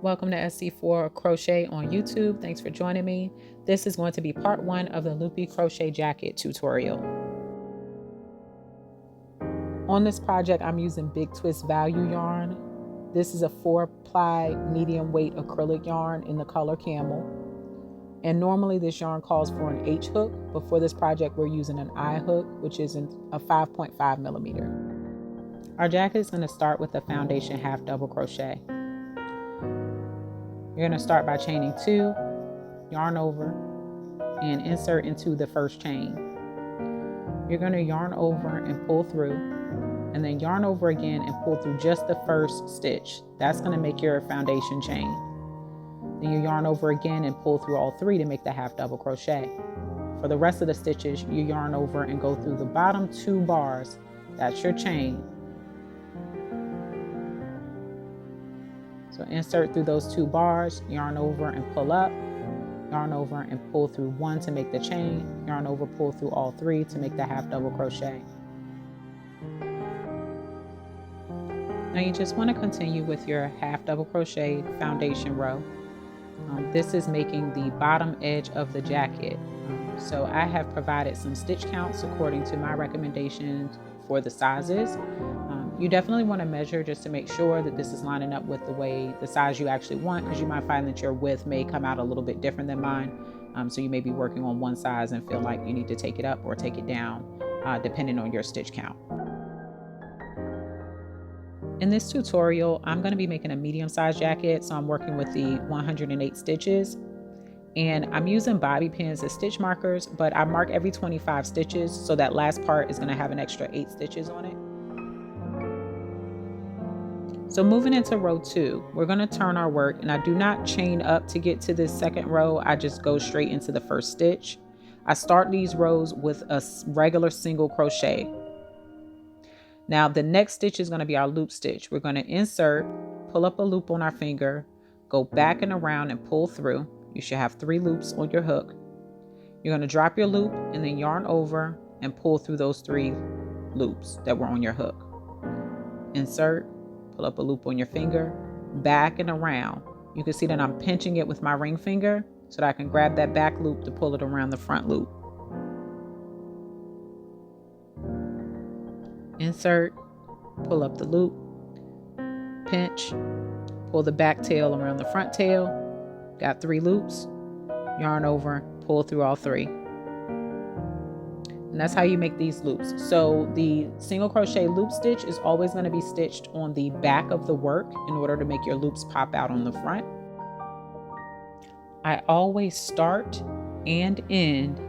Welcome to SC4CROCHET on YouTube. Thanks for joining me. This is going to be part 1 of the Loopy Crochet Jacket tutorial. On this project, I'm using Big Twist Value yarn. This is a 4-ply medium weight acrylic yarn in the color camel. And normally this yarn calls for an H hook, but for this project, we're using an I hook, which is a 5.5 millimeter. Our jacket is going to start with a foundation half double crochet. You're going to start by chaining 2, yarn over, and insert into the first chain. You're going to yarn over and pull through, and then yarn over again and pull through just the first stitch. That's going to make your foundation chain. Then you yarn over again and pull through all 3 to make the half double crochet. For the rest of the stitches, you yarn over and go through the bottom 2 bars. That's your chain. So insert through those 2 bars, yarn over and pull up, yarn over and pull through 1 to make the chain, yarn over, pull through all 3 to make the half double crochet. Now you just want to continue with your half double crochet foundation row. This is making the bottom edge of the jacket. So I have provided some stitch counts according to my recommendations for the sizes. You definitely want to measure just to make sure that this is lining up with the size you actually want, because you might find that your width may come out a little bit different than mine. So you may be working on one size and feel like you need to take it up or take it down, depending on your stitch count. In this tutorial, I'm going to be making a medium-sized jacket, so I'm working with the 108 stitches. And I'm using bobby pins as stitch markers, but I mark every 25 stitches, so that last part is going to have an extra 8 stitches on it. So moving into row 2, we're going to turn our work, and I do not chain up to get to this second row. I just go straight into the first stitch. I start these rows with a regular single crochet. Now the next stitch is going to be our loop stitch. We're going to insert, pull up a loop on our finger, go back and around and pull through. You should have 3 loops on your hook. You're going to drop your loop and then yarn over and pull through those 3 loops that were on your hook. Insert, pull up a loop on your finger, back and around. You can see that I'm pinching it with my ring finger so that I can grab that back loop to pull it around the front loop. Insert, pull up the loop, pinch, pull the back tail around the front tail. Got 3 loops, yarn over, pull through all 3. And that's how you make these loops. So the single crochet loop stitch is always going to be stitched on the back of the work in order to make your loops pop out on the front. I always start and end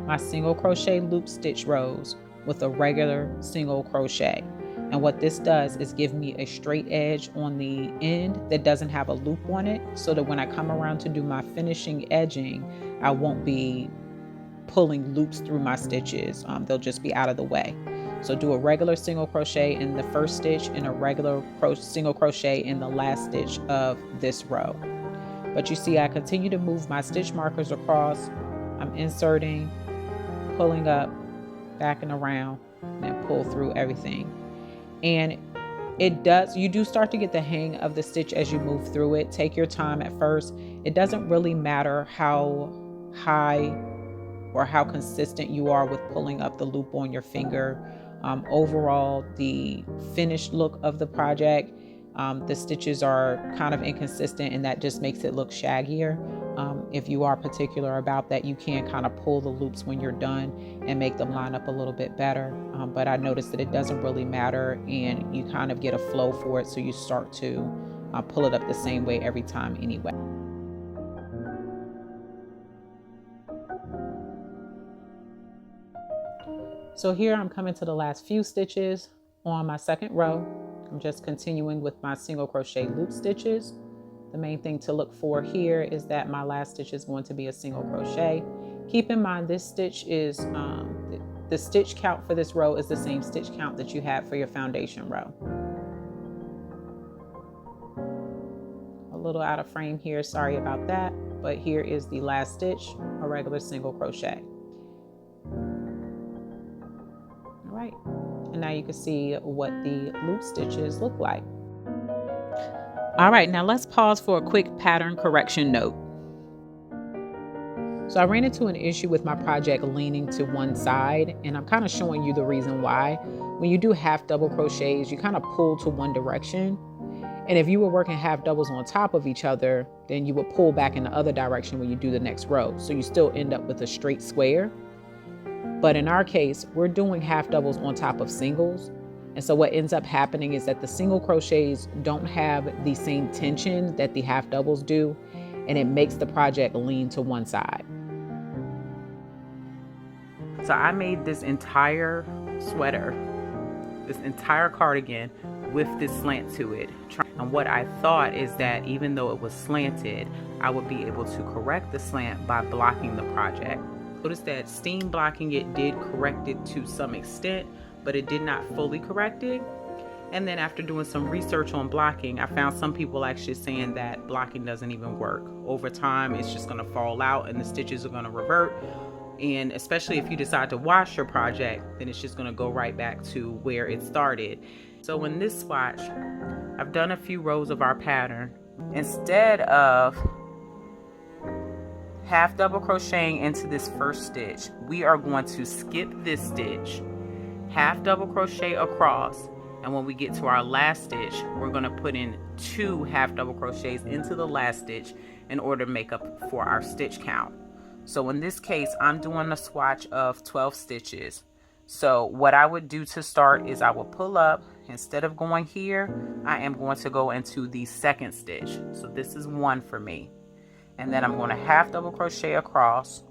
my single crochet loop stitch rows with a regular single crochet. And what this does is give me a straight edge on the end that doesn't have a loop on it, so that when I come around to do my finishing edging, I won't be pulling loops through my stitches. They'll just be out of the way. So do a regular single crochet in the first stitch and a regular single crochet in the last stitch of this row. But you see, I continue to move my stitch markers across. I'm inserting, pulling up, back and around, and then pull through everything. And you do start to get the hang of the stitch as you move through it. Take your time at first. It doesn't really matter how high or how consistent you are with pulling up the loop on your finger. Overall, the finished look of the project, the stitches are kind of inconsistent, and that just makes it look shaggier. If you are particular about that, you can kind of pull the loops when you're done and make them line up a little bit better. But I noticed that it doesn't really matter, and you kind of get a flow for it, so you start to pull it up the same way every time anyway. So here I'm coming to the last few stitches on my second row. I'm just continuing with my single crochet loop stitches. The main thing to look for here is that my last stitch is going to be a single crochet. Keep in mind, this stitch is, the stitch count for this row is the same stitch count that you had for your foundation row. A little out of frame here, sorry about that, but here is the last stitch, a regular single crochet. All right, and now you can see what the loop stitches look like. All right, now let's pause for a quick pattern correction note. So I ran into an issue with my project leaning to one side, and I'm kind of showing you the reason why. When you do half double crochets, you kind of pull to one direction. And if you were working half doubles on top of each other, then you would pull back in the other direction when you do the next row. So you still end up with a straight square. But in our case, we're doing half doubles on top of singles. And so what ends up happening is that the single crochets don't have the same tension that the half doubles do, and it makes the project lean to one side. So I made this entire sweater, this entire cardigan with this slant to it. And what I thought is that even though it was slanted, I would be able to correct the slant by blocking the project. Notice that steam blocking it did correct it to some extent, but it did not fully correct it. And then after doing some research on blocking, I found some people actually saying that blocking doesn't even work. Over time, it's just gonna fall out and the stitches are gonna revert. And especially if you decide to wash your project, then it's just gonna go right back to where it started. So in this swatch, I've done a few rows of our pattern. Instead of half double crocheting into this first stitch, we are going to skip this stitch, half double crochet across, and when we get to our last stitch, we're going to put in 2 half double crochets into the last stitch in order to make up for our stitch count. So in this case, I'm doing a swatch of 12 stitches. So what I would do to start is I will pull up. Instead of going here, I am going to go into the second stitch. So this is 1 for me. And then I'm going to half double crochet across.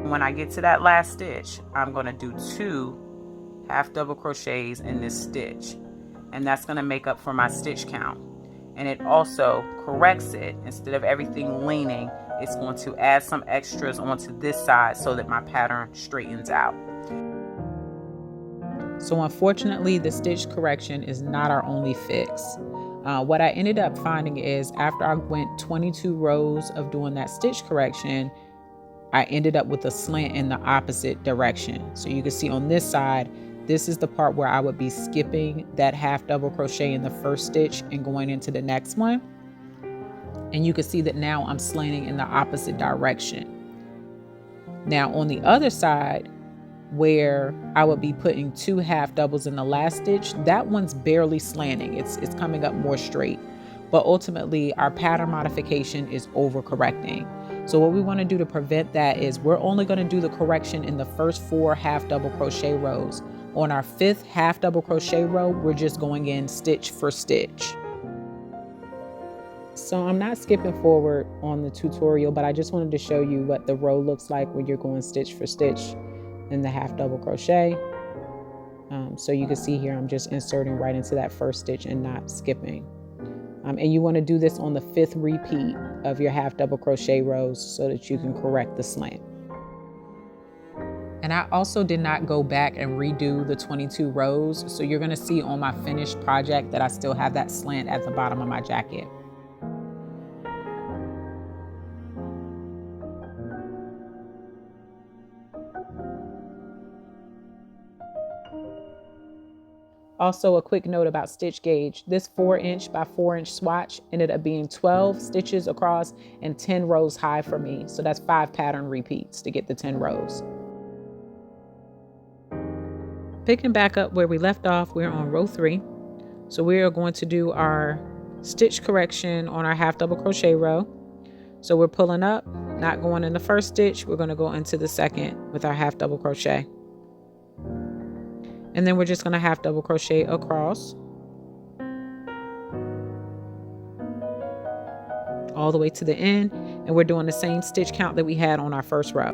When I get to that last stitch, I'm going to do 2 half double crochets in this stitch, and that's going to make up for my stitch count. And it also corrects it. Instead of everything leaning, it's going to add some extras onto this side so that my pattern straightens out. So unfortunately, the stitch correction is not our only fix. What I ended up finding is after I went 22 rows of doing that stitch correction, I ended up with a slant in the opposite direction. So you can see on this side, this is the part where I would be skipping that half double crochet in the first stitch and going into the next one. And you can see that now I'm slanting in the opposite direction. Now on the other side, where I would be putting 2 half doubles in the last stitch, that one's barely slanting. It's coming up more straight. But ultimately, our pattern modification is overcorrecting. So what we want to do to prevent that is we're only going to do the correction in the first 4 half double crochet rows. On our 5th half double crochet row, we're just going in stitch for stitch. So I'm not skipping forward on the tutorial, but I just wanted to show you what the row looks like when you're going stitch for stitch in the half double crochet. So you can see here, I'm just inserting right into that first stitch and not skipping. And you want to do this on the 5th repeat of your half double crochet rows so that you can correct the slant. And I also did not go back and redo the 22 rows. So you're going to see on my finished project that I still have that slant at the bottom of my jacket. Also, a quick note about stitch gauge. This 4" by 4" swatch ended up being 12 stitches across and 10 rows high for me. So that's 5 pattern repeats to get the 10 rows. Picking back up where we left off, we're on row 3. So we are going to do our stitch correction on our half double crochet row. So we're pulling up, not going in the first stitch. We're going to go into the second with our half double crochet. And then we're just going to half double crochet across all the way to the end, and we're doing the same stitch count that we had on our first row.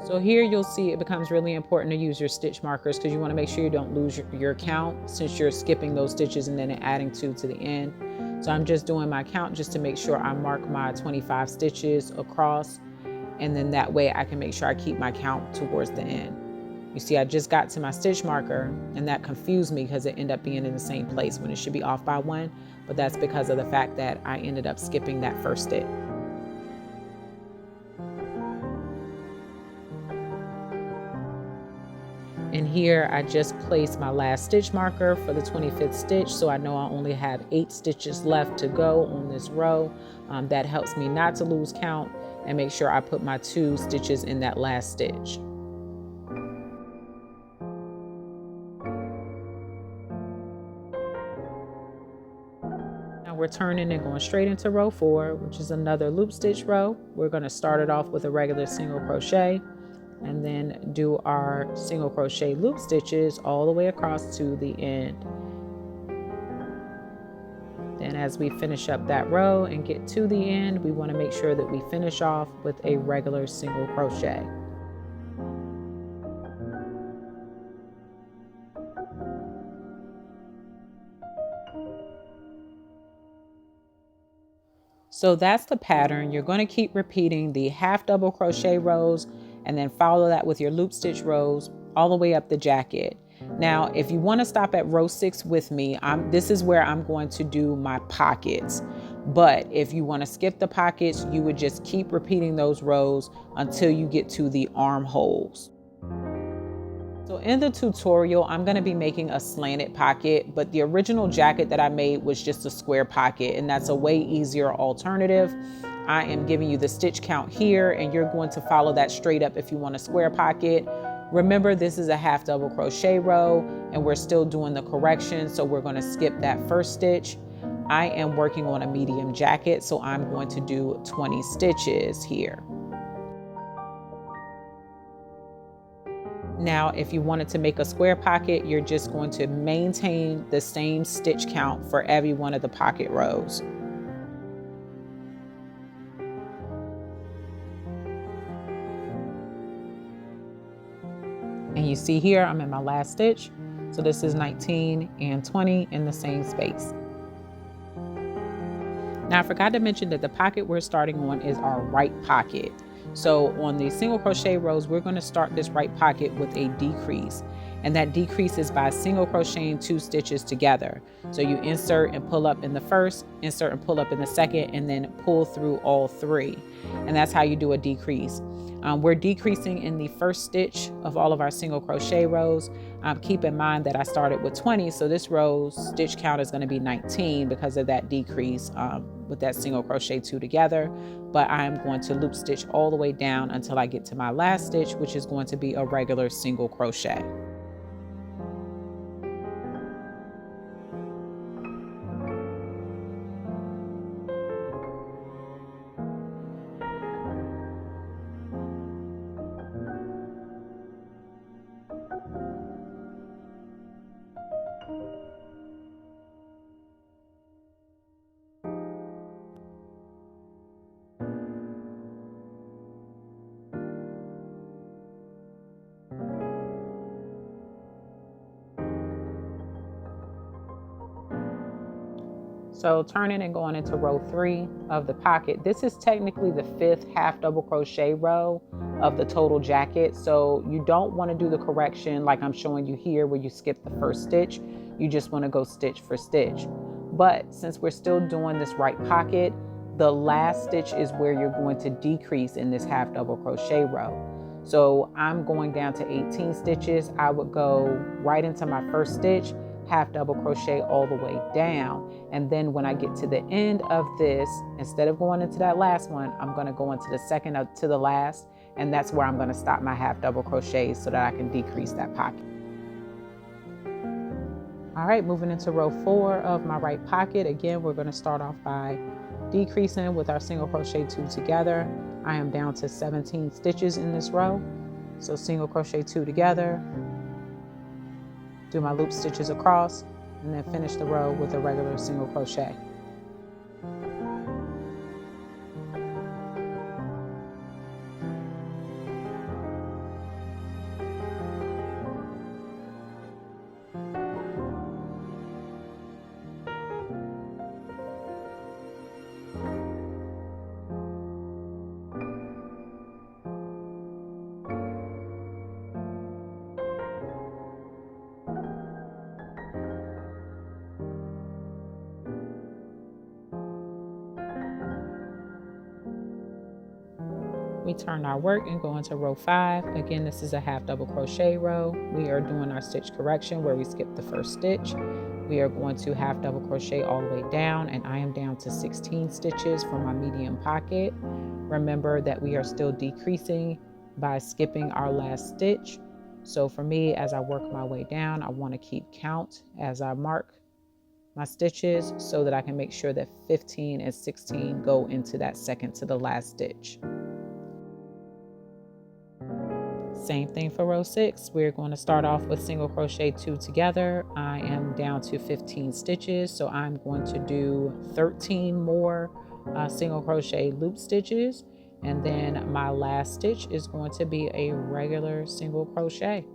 So here you'll see it becomes really important to use your stitch markers because you want to make sure you don't lose your count since you're skipping those stitches and then adding 2 to the end. So I'm just doing my count just to make sure I mark my 25 stitches across, and then that way I can make sure I keep my count towards the end. You see, I just got to my stitch marker and that confused me because it ended up being in the same place when it should be off by 1, but that's because of the fact that I ended up skipping that first stitch. And here I just placed my last stitch marker for the 25th stitch, so I know I only have 8 stitches left to go on this row. That helps me not to lose count and make sure I put my 2 stitches in that last stitch. Now we're turning and going straight into row 4, which is another loop stitch row. We're going to start it off with a regular single crochet and then do our single crochet loop stitches all the way across to the end. Then as we finish up that row and get to the end, we want to make sure that we finish off with a regular single crochet. So that's the pattern. You're going to keep repeating the half double crochet rows and then follow that with your loop stitch rows all the way up the jacket. Now, if you want to stop at row 6 with me, this is where I'm going to do my pockets. But if you want to skip the pockets, you would just keep repeating those rows until you get to the armholes. So in the tutorial, I'm going to be making a slanted pocket, but the original jacket that I made was just a square pocket, and that's a way easier alternative. I am giving you the stitch count here, and you're going to follow that straight up if you want a square pocket. Remember, this is a half double crochet row, and we're still doing the correction, so we're going to skip that first stitch. I am working on a medium jacket, so I'm going to do 20 stitches here. Now, if you wanted to make a square pocket, you're just going to maintain the same stitch count for every one of the pocket rows. And you see here, I'm in my last stitch. So this is 19 and 20 in the same space. Now I forgot to mention that the pocket we're starting on is our right pocket. So on the single crochet rows, we're going to start this right pocket with a decrease, and that decrease is by single crocheting 2 stitches together. So you insert and pull up in the first, insert and pull up in the second, and then pull through all 3. And that's how you do a decrease. We're decreasing in the first stitch of all of our single crochet rows. Keep in mind that I started with 20, so this row's stitch count is going to be 19 because of that decrease with that single crochet 2 together. But I'm going to loop stitch all the way down until I get to my last stitch, which is going to be a regular single crochet. So turning and going into row 3 of the pocket. This is technically the 5th half double crochet row of the total jacket. So you don't want to do the correction like I'm showing you here where you skip the first stitch. You just want to go stitch for stitch. But since we're still doing this right pocket, the last stitch is where you're going to decrease in this half double crochet row. So I'm going down to 18 stitches. I would go right into my first stitch, half double crochet all the way down, and then when I get to the end of this, instead of going into that last one, I'm going to go into the second up to the last, and that's where I'm going to stop my half double crochets so that I can decrease that pocket. All right, moving into row 4 of my right pocket. Again, we're going to start off by decreasing with our single crochet 2 together. I am down to 17 stitches in this row, so single crochet 2 together, do my loop stitches across, and then finish the row with a regular single crochet. we turn our work and go into row 5. Again, this is a half double crochet row. We are doing our stitch correction where we skip the first stitch. We are going to half double crochet all the way down, and I am down to 16 stitches for my medium pocket. Remember that we are still decreasing by skipping our last stitch. So for me, as I work my way down, I want to keep count as I mark my stitches so that I can make sure that 15 and 16 go into that second to the last stitch. Same thing for row 6. We're going to start off with single crochet 2 together. I am down to 15 stitches, so I'm going to do 13 more single crochet loop stitches, and then my last stitch is going to be a regular single crochet.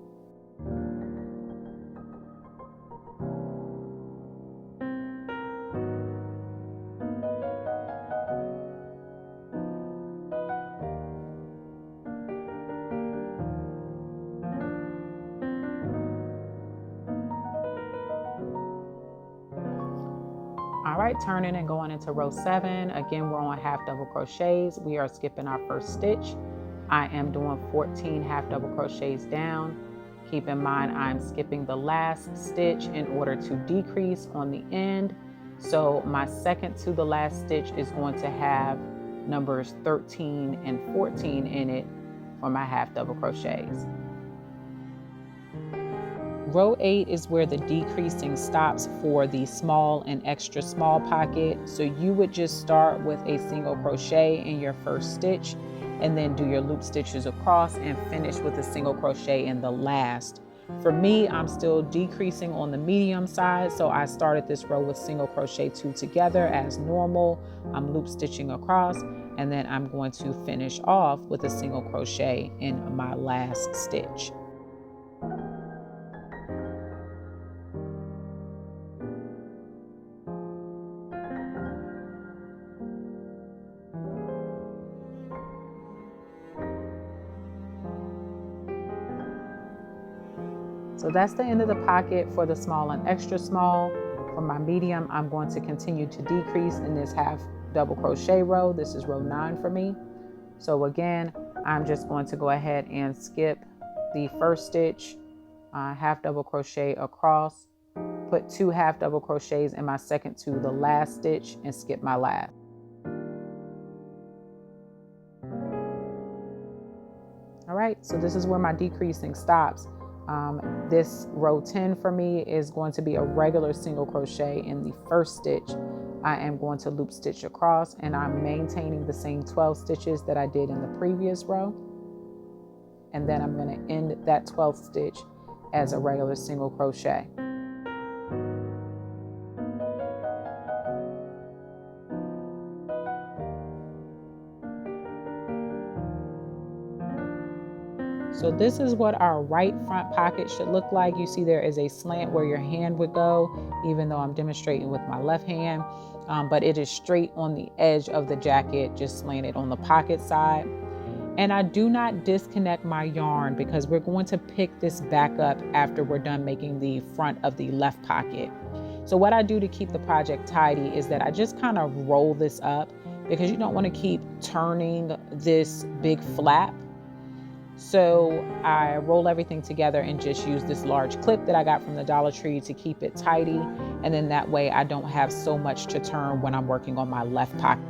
All right, turning and going into row 7. Again, we're on half double crochets. We are skipping our first stitch. I am doing 14 half double crochets down. Keep in mind, I'm skipping the last stitch in order to decrease on the end. So my second to the last stitch is going to have numbers 13 and 14 in it for my half double crochets. Row 8 is where the decreasing stops for the small and extra small pocket. So you would just start with a single crochet in your first stitch and then do your loop stitches across and finish with a single crochet in the last. For me, I'm still decreasing on the medium side, so I started this row with single crochet 2 together as normal. I'm loop stitching across, and then I'm going to finish off with a single crochet in my last stitch. So that's the end of the pocket for the small and extra small. For my medium, I'm going to continue to decrease in this half double crochet row. This is row 9 for me. So again, I'm just going to go ahead and skip the first stitch, half double crochet across, put 2 half double crochets in my second to the last stitch and skip my last. All right, so this is where my decreasing stops. This row 10 for me is going to be a regular single crochet in the first stitch. I am going to loop stitch across, and I'm maintaining the same 12 stitches that I did in the previous row. And then I'm going to end that 12th stitch as a regular single crochet. So this is what our right front pocket should look like. You see there is a slant where your hand would go, even though I'm demonstrating with my left hand, but it is straight on the edge of the jacket, just slanted on the pocket side. And I do not disconnect my yarn because we're going to pick this back up after we're done making the front of the left pocket. So what I do to keep the project tidy is that I just kind of roll this up because you don't want to keep turning this big flap. So I roll everything together and just use this large clip that I got from the Dollar Tree to keep it tidy. And then that way I don't have so much to turn when I'm working on my left pocket.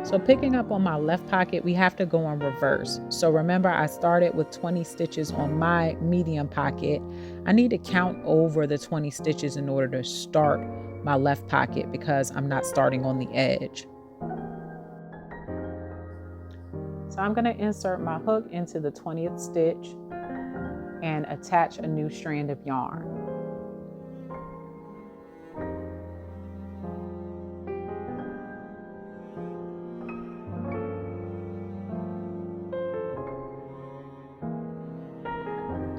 So picking up on my left pocket, we have to go in reverse. So remember, I started with 20 stitches on my medium pocket. I need to count over the 20 stitches in order to start my left pocket because I'm not starting on the edge. So I'm going to insert my hook into the 20th stitch and attach a new strand of yarn.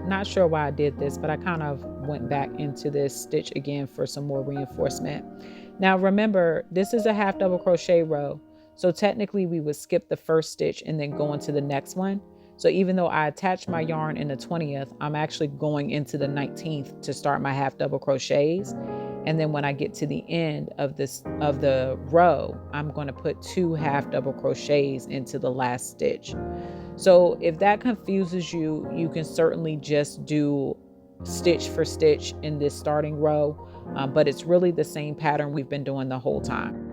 Not sure why I did this, but I kind of went back into this stitch again for some more reinforcement. Now remember, this is a half double crochet row. So technically we would skip the first stitch and then go into the next one. So even though I attached my yarn in the 20th, I'm actually going into the 19th to start my half double crochets. And then when I get to the end of the row, I'm going to put 2 half double crochets into the last stitch. So if that confuses you, you can certainly just do stitch for stitch in this starting row, but it's really the same pattern we've been doing the whole time.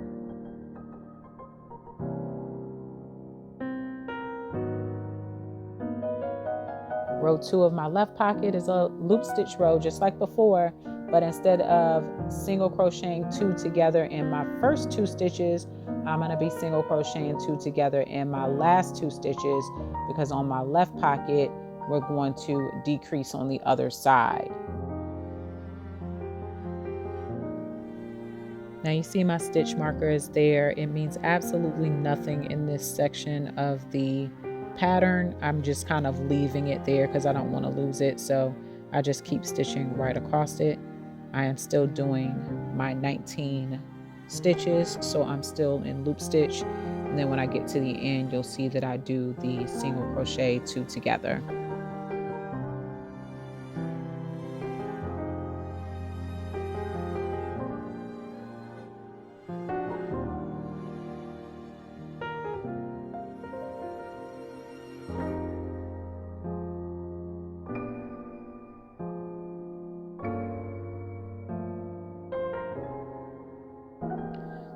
Row 2 of my left pocket is a loop stitch row just like before, but instead of single crocheting 2 together in my first 2 stitches, I'm going to be single crocheting 2 together in my last 2 stitches, because on my left pocket we're going to decrease on the other side. Now you see my stitch marker is there. It means absolutely nothing in this section of the pattern. I'm just kind of leaving it there because I don't want to lose it, so I just keep stitching right across it. I am still doing my 19 stitches, so I'm still in loop stitch, and then when I get to the end you'll see that I do the single crochet 2 together.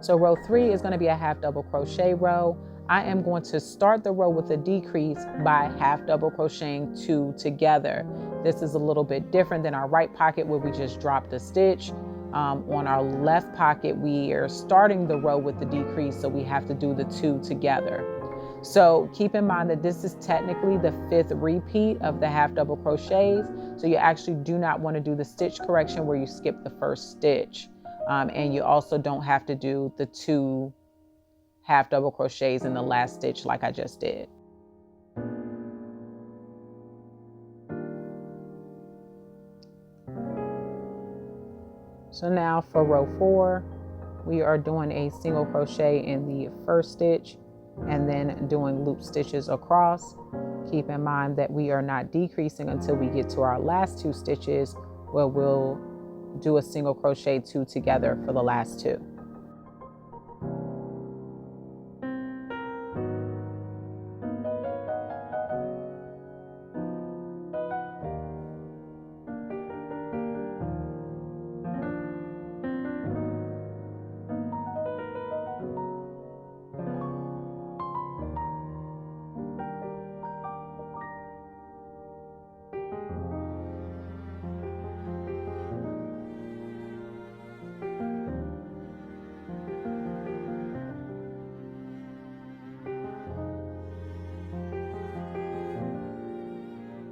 So row 3 is going to be a half double crochet row. I am going to start the row with a decrease by half double crocheting 2 together. This is a little bit different than our right pocket where we just dropped a stitch. On our left pocket, we are starting the row with the decrease, so we have to do the 2 together. So keep in mind that this is technically the 5th repeat of the half double crochets. So you actually do not want to do the stitch correction where you skip the first stitch. And you also don't have to do the 2 half double crochets in the last stitch like I just did. So now for row 4, we are doing a single crochet in the first stitch and then doing loop stitches across. Keep in mind that we are not decreasing until we get to our last 2 stitches, where we'll do a single crochet 2 together for the last 2.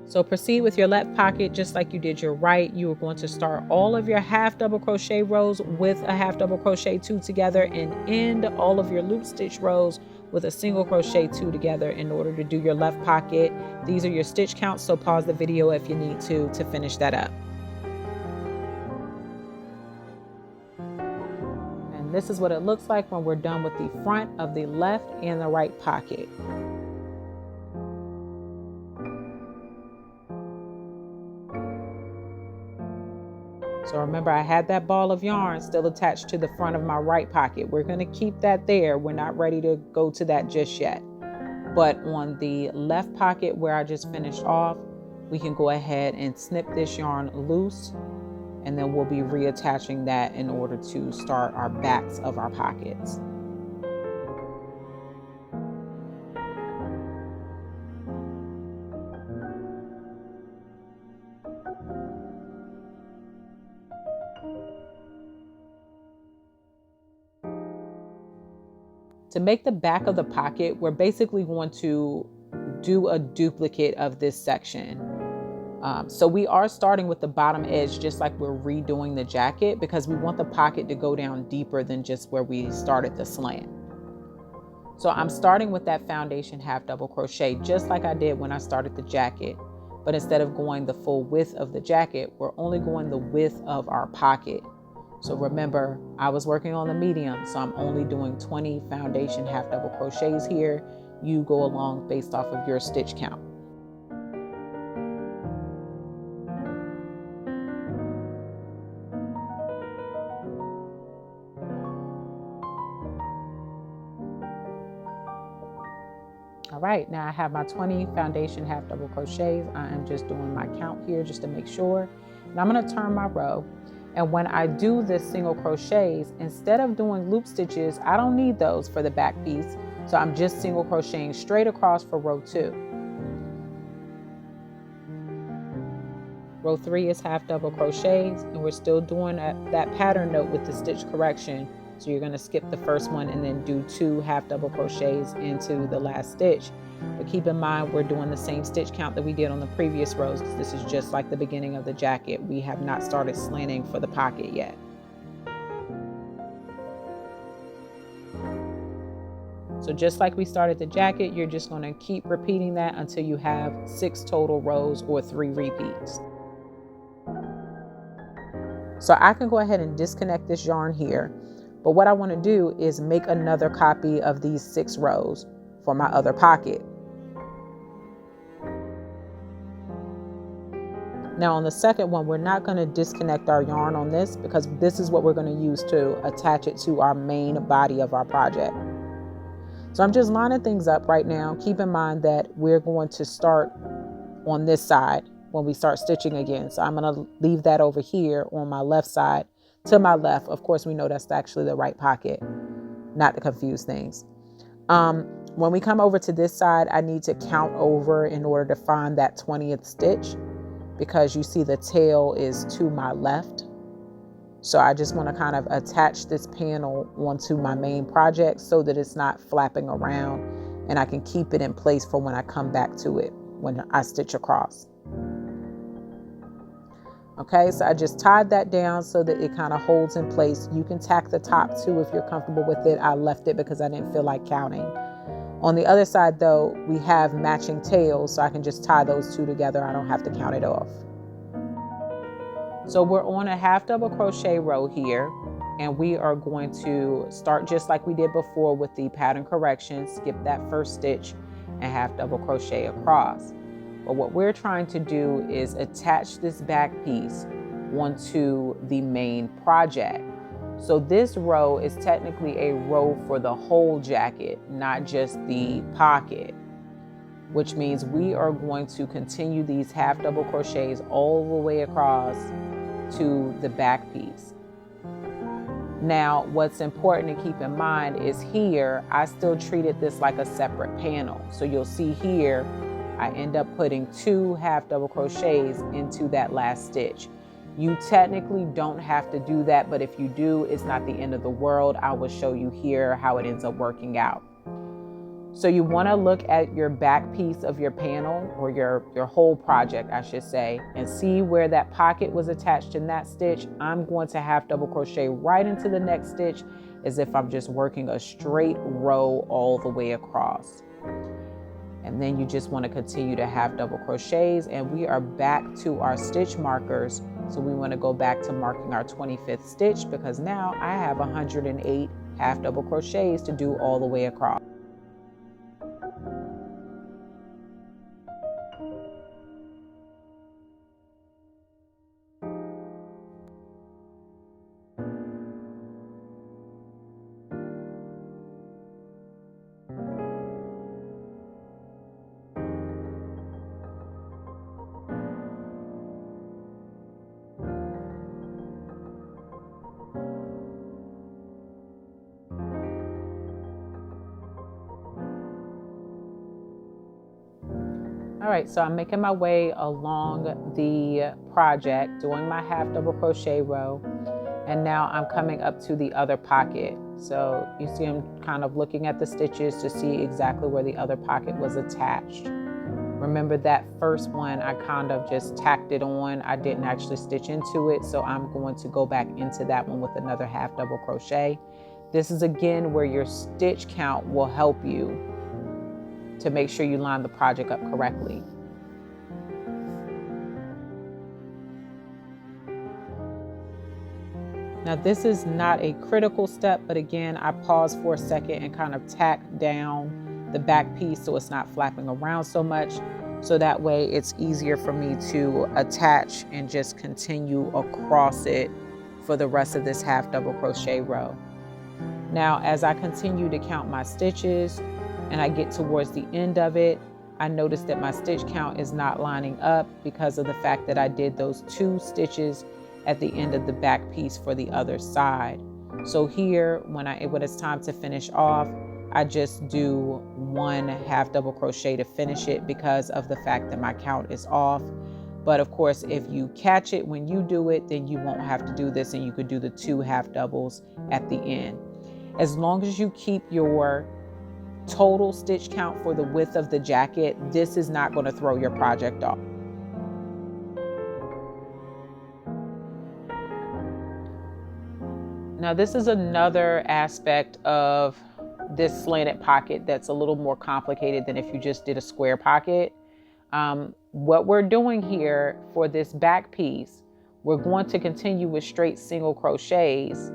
So proceed with your left pocket just like you did your right. You are going to start all of your half double crochet rows with a half double crochet 2 together and end all of your loop stitch rows with a single crochet 2 together in order to do your left pocket. These are your stitch counts, so pause the video if you need to finish that up. And this is what it looks like when we're done with the front of the left and the right pocket. So remember, I had that ball of yarn still attached to the front of my right pocket. We're going to keep that there. We're not ready to go to that just yet. But on the left pocket where I just finished off, we can go ahead and snip this yarn loose, and then we'll be reattaching that in order to start our backs of our pockets. To make the back of the pocket, we're basically going to do a duplicate of this section. So we are starting with the bottom edge just like we're redoing the jacket, because we want the pocket to go down deeper than just where we started the slant. So I'm starting with that foundation half double crochet just like I did when I started the jacket. But instead of going the full width of the jacket, we're only going the width of our pocket. So remember, I was working on the medium, so I'm only doing 20 foundation half double crochets here. You go along based off of your stitch count. All right, now I have my 20 foundation half double crochets. I am just doing my count here just to make sure. And I'm going to turn my row. And when I do this single crochets, instead of doing loop stitches, I don't need those for the back piece. So I'm just single crocheting straight across for row 2. Row 3 is half double crochets, and we're still doing that pattern note with the stitch correction. So you're going to skip the first one and then do 2 half double crochets into the last stitch. But keep in mind, we're doing the same stitch count that we did on the previous rows, because this is just like the beginning of the jacket. We have not started slanting for the pocket yet. So just like we started the jacket, you're just going to keep repeating that until you have 6 total rows or 3 repeats. So I can go ahead and disconnect this yarn here. But what I want to do is make another copy of these 6 rows for my other pocket. Now on the second one, we're not going to disconnect our yarn on this, because this is what we're going to use to attach it to our main body of our project. So I'm just lining things up right now. Keep in mind that we're going to start on this side when we start stitching again. So I'm going to leave that over here on my left side. To my left, of course, we know that's actually the right pocket, not to confuse things. When we come over to this side, I need to count over in order to find that 20th stitch, because you see the tail is to my left. So I just want to kind of attach this panel onto my main project so that it's not flapping around, and I can keep it in place for when I come back to it when I stitch across. Okay, so I just tied that down so that it kind of holds in place. You can tack the top too if you're comfortable with it. I left it because I didn't feel like counting. On the other side though, we have matching tails, so I can just tie those 2 together. I don't have to count it off. So we're on a half double crochet row here, and we are going to start just like we did before with the pattern correction. Skip that first stitch and half double crochet across. But what we're trying to do is attach this back piece onto the main project. So this row is technically a row for the whole jacket, not just the pocket, which means we are going to continue these half double crochets all the way across to the back piece. Now, what's important to keep in mind is here, I still treated this like a separate panel. So you'll see here, I end up putting 2 half double crochets into that last stitch. You technically don't have to do that, but if you do, it's not the end of the world. I will show you here how it ends up working out. So you want to look at your back piece of your panel, or your whole project, I should say, and see where that pocket was attached in that stitch. I'm going to half double crochet right into the next stitch as if I'm just working a straight row all the way across. And then you just want to continue to half double crochets, and we are back to our stitch markers. So we want to go back to marking our 25th stitch, because now I have 108 half double crochets to do all the way across. All right, so I'm making my way along the project, doing my half double crochet row, and now I'm coming up to the other pocket. So you see I'm kind of looking at the stitches to see exactly where the other pocket was attached. Remember that first one, I kind of just tacked it on. I didn't actually stitch into it, so I'm going to go back into that one with another half double crochet. This is again where your stitch count will help you to make sure you line the project up correctly. Now this is not a critical step, but again, I paused for a second and kind of tacked down the back piece so it's not flapping around so much. So that way it's easier for me to attach and just continue across it for the rest of this half double crochet row. Now, as I continue to count my stitches, and I get towards the end of it, I notice that my stitch count is not lining up because of the fact that I did those 2 stitches at the end of the back piece for the other side. So here, when it's time to finish off, I just do 1 half double crochet to finish it because of the fact that my count is off. But of course, if you catch it when you do it, then you won't have to do this, and you could do the 2 half doubles at the end. As long as you keep your total stitch count for the width of the jacket, this is not going to throw your project off. Now, this is another aspect of this slanted pocket that's a little more complicated than if you just did a square pocket. What we're doing here for this back piece, we're going to continue with straight single crochets,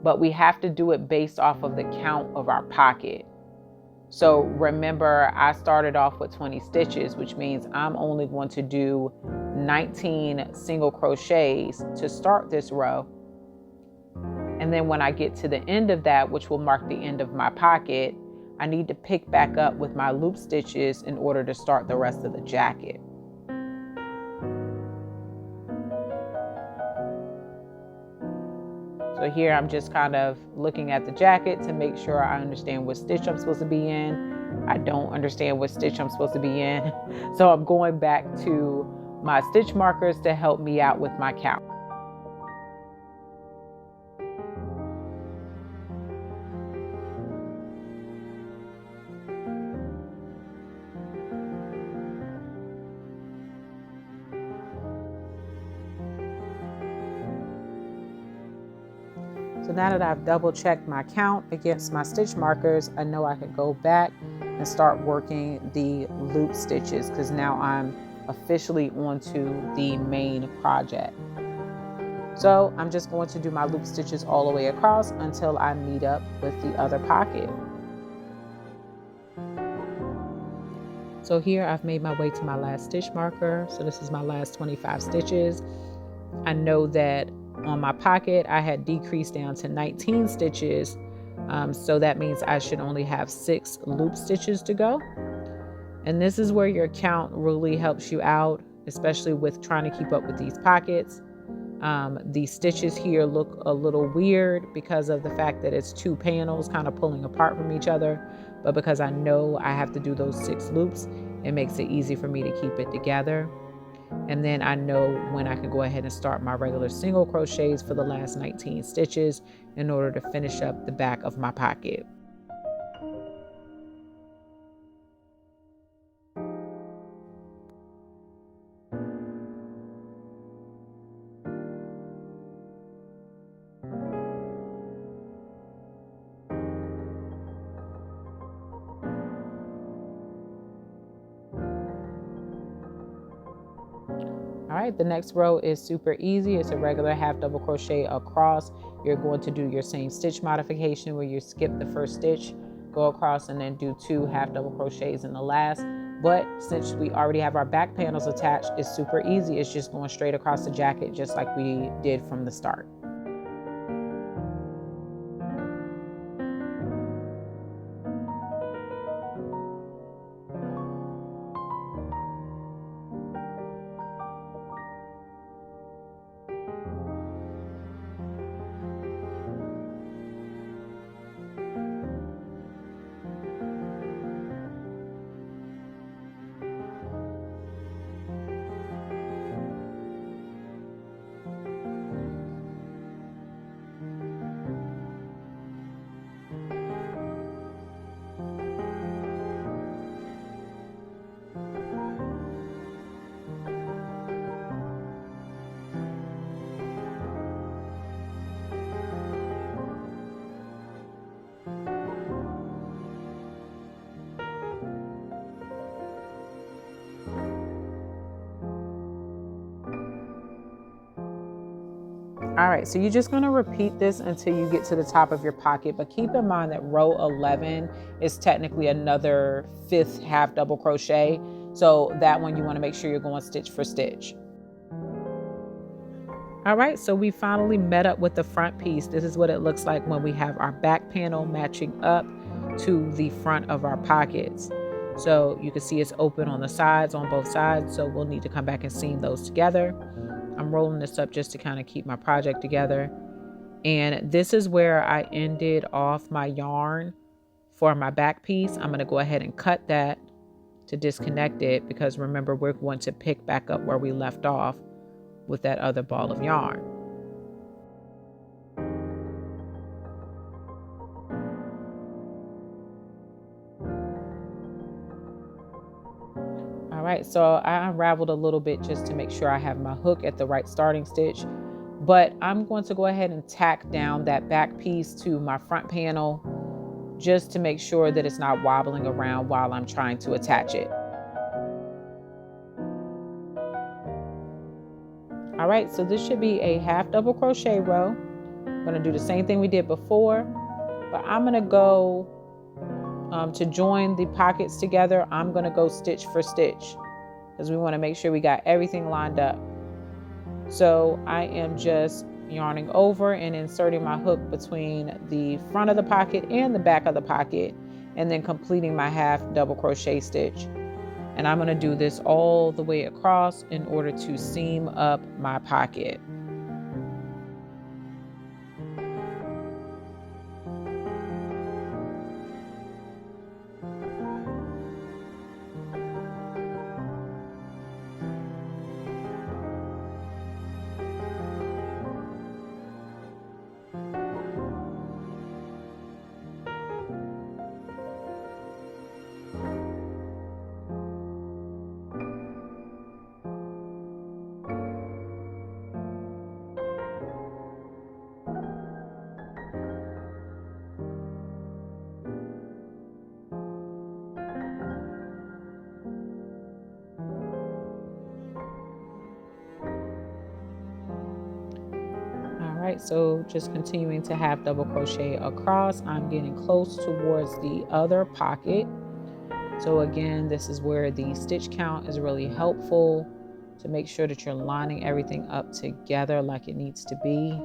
but we have to do it based off of the count of our pocket. So remember, I started off with 20 stitches, which means I'm only going to do 19 single crochets to start this row. And then when I get to the end of that, which will mark the end of my pocket, I need to pick back up with my loop stitches in order to start the rest of the jacket. So here I'm just kind of looking at the jacket to make sure I understand what stitch I'm supposed to be in. I don't understand what stitch I'm supposed to be in. So I'm going back to my stitch markers to help me out with my count. So now that I've double checked my count against my stitch markers, I know I can go back and start working the loop stitches, because now I'm officially onto the main project. So I'm just going to do my loop stitches all the way across until I meet up with the other pocket. So here I've made my way to my last stitch marker. So this is my last 25 stitches. I know that on my pocket I had decreased down to 19 stitches. So that means I should only have 6 loop stitches to go. And this is where your count really helps you out, especially with trying to keep up with these pockets. These stitches here look a little weird because of the fact that it's 2 panels kind of pulling apart from each other. But because I know I have to do those 6 loops, it makes it easy for me to keep it together. And then I know when I can go ahead and start my regular single crochets for the last 19 stitches in order to finish up the back of my pocket. All right, the next row is super easy. It's a regular half double crochet across. You're going to do your same stitch modification where you skip the first stitch, go across, and then do 2 half double crochets in the last. But since we already have our back panels attached, it's super easy. It's just going straight across the jacket just like we did from the start. All right, so you're just going to repeat this until you get to the top of your pocket, but keep in mind that row 11 is technically another 5th half double crochet. So that one you want to make sure you're going stitch for stitch. All right, so we finally met up with the front piece. This is what it looks like when we have our back panel matching up to the front of our pockets. So you can see it's open on the sides, on both sides. So we'll need to come back and seam those together. I'm rolling this up just to kind of keep my project together. And this is where I ended off my yarn for my back piece. I'm going to go ahead and cut that to disconnect it, because remember, we're going to pick back up where we left off with that other ball of yarn. All right, so I unraveled a little bit just to make sure I have my hook at the right starting stitch, but I'm going to go ahead and tack down that back piece to my front panel just to make sure that it's not wobbling around while I'm trying to attach it. All right, so this should be a half double crochet row. I'm going to do the same thing we did before, but I'm going to go to join the pockets together. I'm going to go stitch for stitch because we want to make sure we got everything lined up. So I am just yarning over and inserting my hook between the front of the pocket and the back of the pocket, and then completing my half double crochet stitch. And I'm going to do this all the way across in order to seam up my pocket. Right, so just continuing to half double crochet across. I'm getting close towards the other pocket. So again, this is where the stitch count is really helpful to make sure that you're lining everything up together like it needs to be.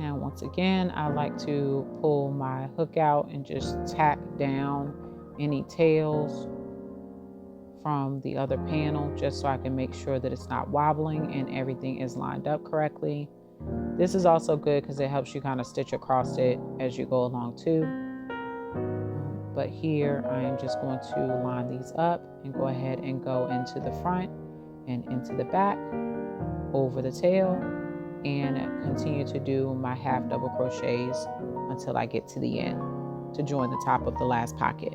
And once again, I like to pull my hook out and just tack down any tails from the other panel, just so I can make sure that it's not wobbling and everything is lined up correctly. This is also good because it helps you kind of stitch across it as you go along too. But here I am just going to line these up and go ahead and go into the front and into the back, over the tail, and continue to do my half double crochets until I get to the end to join the top of the last pocket.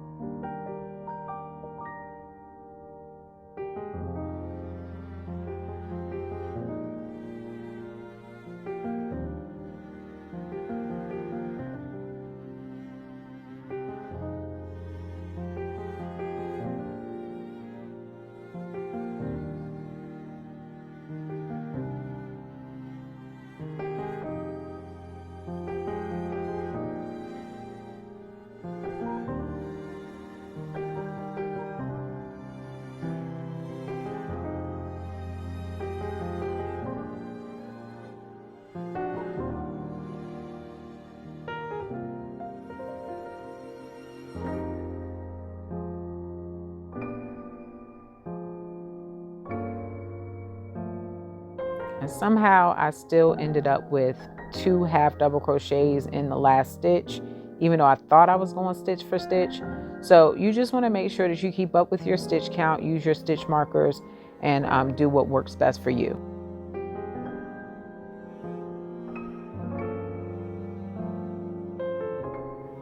And somehow I still ended up with 2 half double crochets in the last stitch, even though I thought I was going stitch for stitch. So you just want to make sure that you keep up with your stitch count, use your stitch markers, and do what works best for you.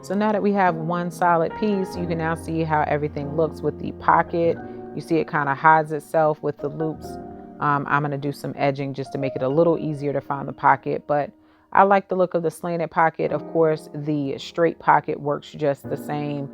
So now that we have one solid piece, you can now see how everything looks with the pocket. You see it kind of hides itself with the loops. I'm going to do some edging just to make it a little easier to find the pocket, but I like the look of the slanted pocket. Of course, the straight pocket works just the same.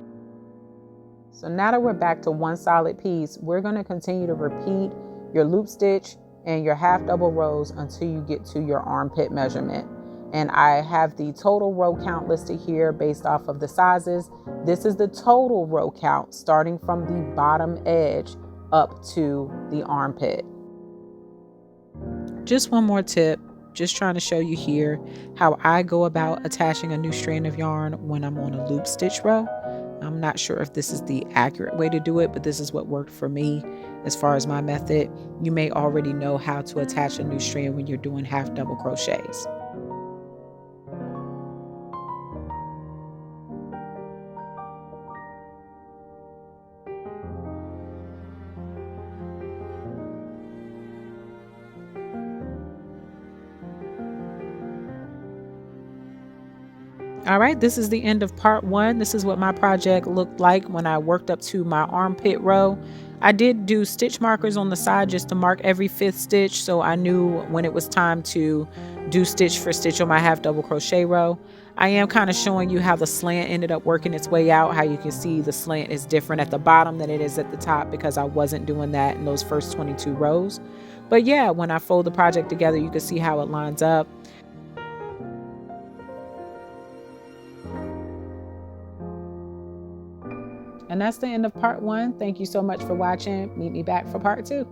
So now that we're back to one solid piece, we're going to continue to repeat your loop stitch and your half double rows until you get to your armpit measurement. And I have the total row count listed here based off of the sizes. This is the total row count starting from the bottom edge up to the armpit. Just one more tip, just trying to show you here how I go about attaching a new strand of yarn when I'm on a loop stitch row. I'm not sure if this is the accurate way to do it, but this is what worked for me as far as my method. You may already know how to attach a new strand when you're doing half double crochets. All right, this is the end of part 1. This is what my project looked like when I worked up to my armpit row. I did do stitch markers on the side just to mark every 5th stitch, so I knew when it was time to do stitch for stitch on my half double crochet row. I am kind of showing you how the slant ended up working its way out, how you can see the slant is different at the bottom than it is at the top because I wasn't doing that in those first 22 rows. But yeah, when I fold the project together, you can see how it lines up. And that's the end of part 1. Thank you so much for watching. Meet me back for part 2.